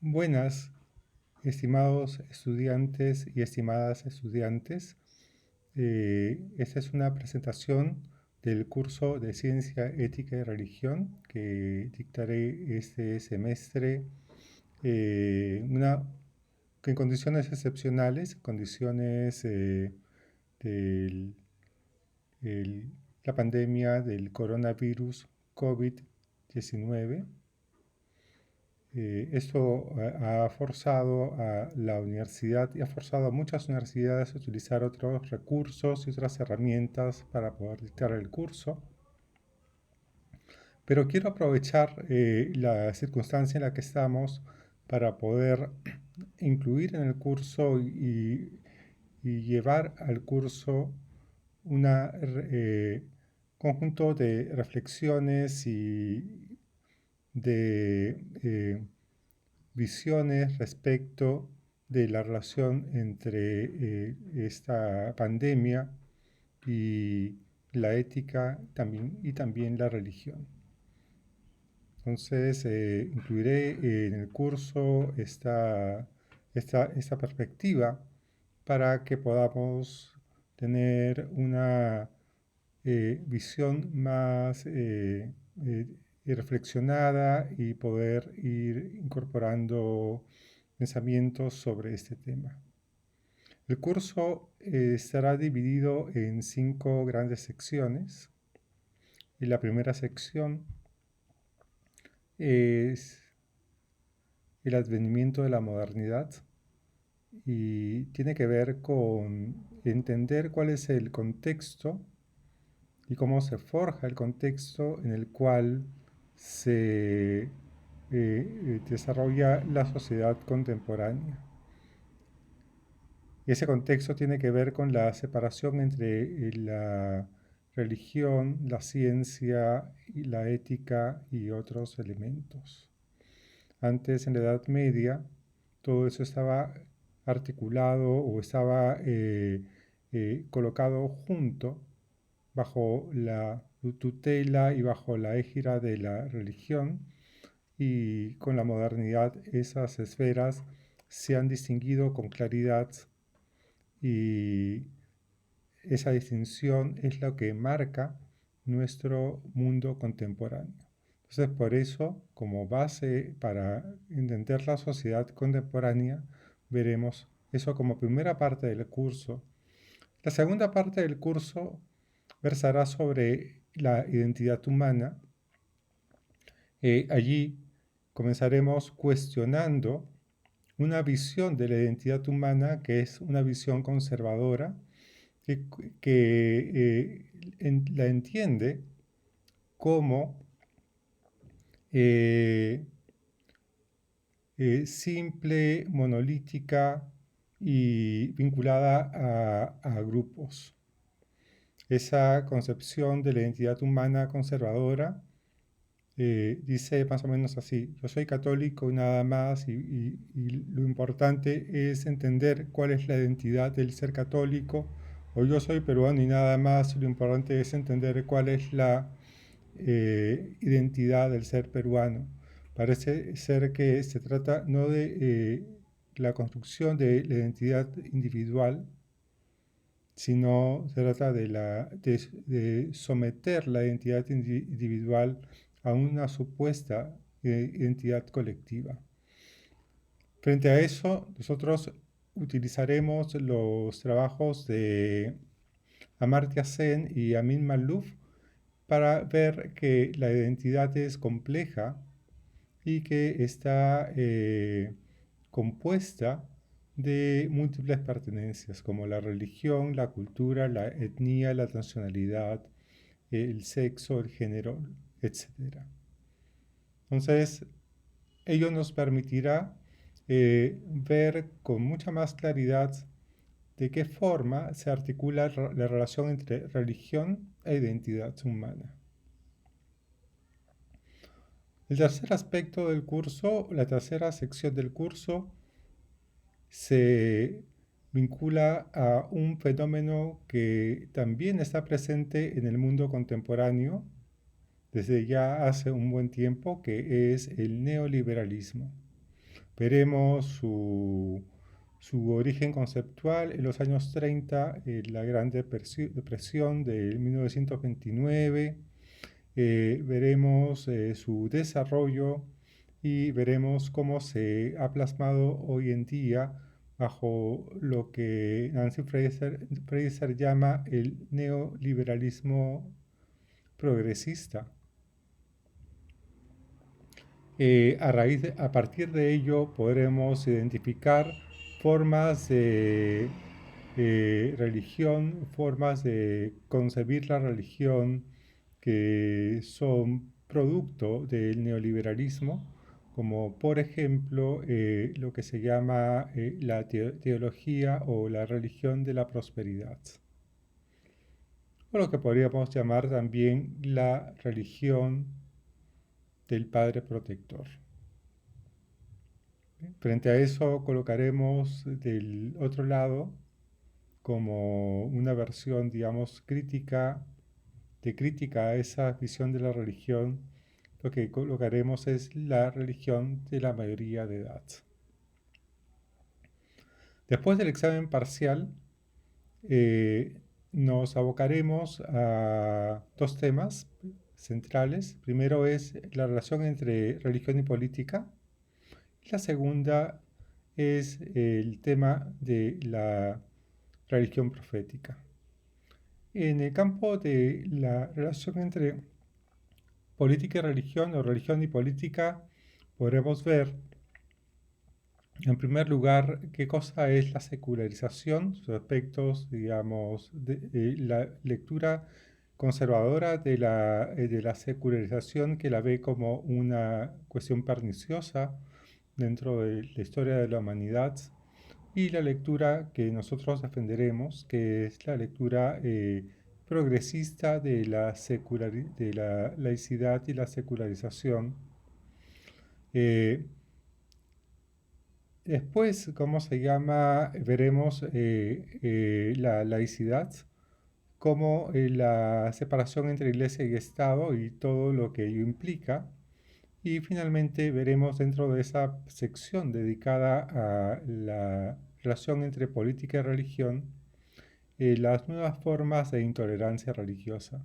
Buenas, estimados estudiantes y estimadas estudiantes. Esta es una presentación del curso de Ciencia, Ética y Religión que dictaré este semestre, que en condiciones excepcionales, condiciones de la pandemia del coronavirus COVID-19. Esto ha forzado a la universidad y ha forzado a muchas universidades a utilizar otros recursos y otras herramientas para poder dictar el curso. Pero quiero aprovechar la circunstancia en la que estamos para poder incluir en el curso y llevar al curso un conjunto de reflexiones y de visiones respecto de la relación entre esta pandemia y la ética y también la religión. Entonces, incluiré en el curso esta perspectiva para que podamos tener una visión más reflexionada y poder ir incorporando pensamientos sobre este tema. El curso estará dividido en 5 grandes secciones. Y la primera sección es el advenimiento de la modernidad y tiene que ver con entender cuál es el contexto y cómo se forja el contexto en el cual se desarrolla la sociedad contemporánea. Y ese contexto tiene que ver con la separación entre la religión, la ciencia, y la ética y otros elementos. Antes, en la Edad Media, todo eso estaba articulado o estaba colocado junto bajo la tutela y bajo la égida de la religión, y con la modernidad esas esferas se han distinguido con claridad y esa distinción es lo que marca nuestro mundo contemporáneo. Entonces, por eso, como base para entender la sociedad contemporánea, veremos eso como primera parte del curso. La segunda parte del curso versará sobre la identidad humana. Allí comenzaremos cuestionando una visión de la identidad humana que es una visión conservadora, que la entiende como simple, monolítica y vinculada a grupos. Esa concepción de la identidad humana conservadora dice más o menos así: yo soy católico y nada más, y lo importante es entender cuál es la identidad del ser católico, o yo soy peruano y nada más, lo importante es entender cuál es la identidad del ser peruano. Parece ser que se trata no de la construcción de la identidad individual, sino se trata de someter la identidad individual a una supuesta identidad colectiva. Frente a eso, nosotros utilizaremos los trabajos de Amartya Sen y Amin Maalouf para ver que la identidad es compleja y que está compuesta de múltiples pertenencias, como la religión, la cultura, la etnia, la nacionalidad, el sexo, el género, etc. Entonces, ello nos permitirá ver con mucha más claridad de qué forma se articula la relación entre religión e identidad humana. El tercer aspecto del curso, la tercera sección del curso, se vincula a un fenómeno que también está presente en el mundo contemporáneo desde ya hace un buen tiempo, que es el neoliberalismo. Veremos su origen conceptual en los años 30, la Gran Depresión de 1929. Veremos su desarrollo y veremos cómo se ha plasmado hoy en día bajo lo que Nancy Fraser llama el neoliberalismo progresista. A partir de ello podremos identificar formas de religión, formas de concebir la religión que son producto del neoliberalismo, como por ejemplo lo que se llama la teología o la religión de la prosperidad, o lo que podríamos llamar también la religión del Padre Protector. Frente a eso colocaremos del otro lado como una versión, digamos, crítica a esa visión de la religión. Lo que colocaremos es la religión de la mayoría de edad. Después del examen parcial, nos abocaremos a dos temas centrales. Primero es la relación entre religión y política. La segunda es el tema de la religión profética. En el campo de la relación entre política y religión, o religión y política, podremos ver, en primer lugar, qué cosa es la secularización, sus aspectos, digamos, de la lectura conservadora de la secularización, que la ve como una cuestión perniciosa dentro de la historia de la humanidad, y la lectura que nosotros defenderemos, que es la lectura progresista de la laicidad y la secularización. Después, ¿cómo se llama? Veremos la laicidad como la separación entre iglesia y Estado y todo lo que ello implica. Y finalmente veremos dentro de esa sección dedicada a la relación entre política y religión las nuevas formas de intolerancia religiosa.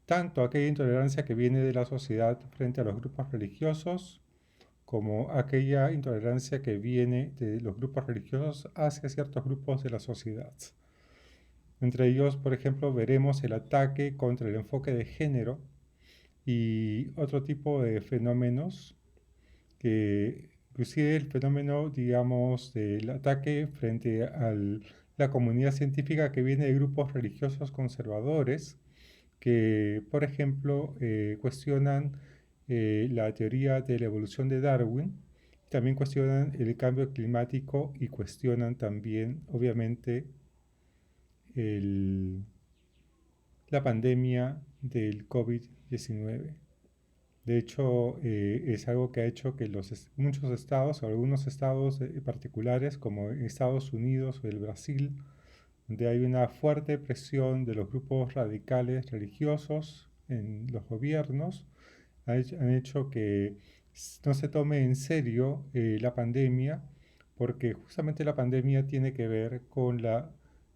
Tanto aquella intolerancia que viene de la sociedad frente a los grupos religiosos, como aquella intolerancia que viene de los grupos religiosos hacia ciertos grupos de la sociedad. Entre ellos, por ejemplo, veremos el ataque contra el enfoque de género y otro tipo de fenómenos, que inclusive el fenómeno, digamos, del ataque frente a la comunidad científica que viene de grupos religiosos conservadores, que, por ejemplo, cuestionan la teoría de la evolución de Darwin, también cuestionan el cambio climático y cuestionan también, obviamente, la pandemia del COVID-19. De hecho, es algo que ha hecho que muchos estados, o algunos estados particulares, como Estados Unidos o el Brasil, donde hay una fuerte presión de los grupos radicales religiosos en los gobiernos, han hecho que no se tome en serio la pandemia, porque justamente la pandemia tiene que ver con la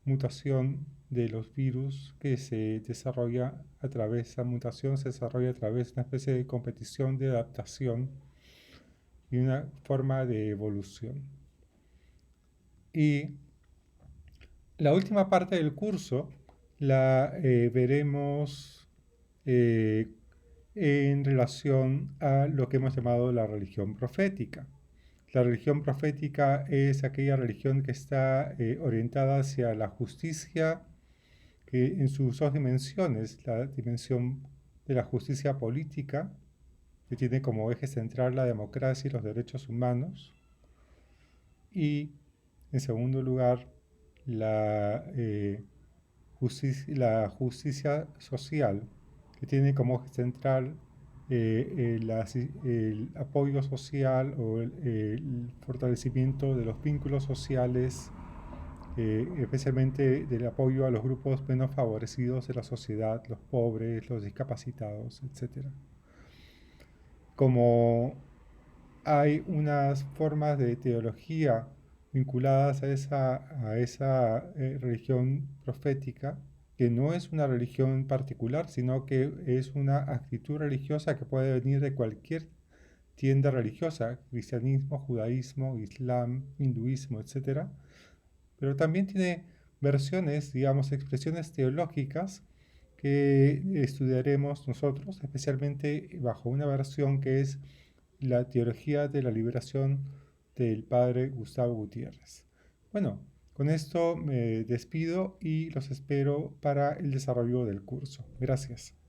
mutación de los virus que se desarrolla esa mutación se desarrolla a través de una especie de competición de adaptación y una forma de evolución. Y la última parte del curso la veremos en relación a lo que hemos llamado la religión profética. La religión profética es aquella religión que está orientada hacia la justicia, que en sus dos dimensiones, la dimensión de la justicia política, que tiene como eje central la democracia y los derechos humanos, y en segundo lugar la justicia social, que tiene como eje central el apoyo social o el fortalecimiento de los vínculos sociales, especialmente del apoyo a los grupos menos favorecidos de la sociedad, los pobres, los discapacitados, etc. Como hay unas formas de teología vinculadas a esa religión profética, que no es una religión particular, sino que es una actitud religiosa que puede venir de cualquier tienda religiosa, cristianismo, judaísmo, islam, hinduismo, etcétera. Pero también tiene versiones, digamos, expresiones teológicas que estudiaremos nosotros, especialmente bajo una versión que es la teología de la liberación del padre Gustavo Gutiérrez. Bueno, con esto me despido y los espero para el desarrollo del curso. Gracias.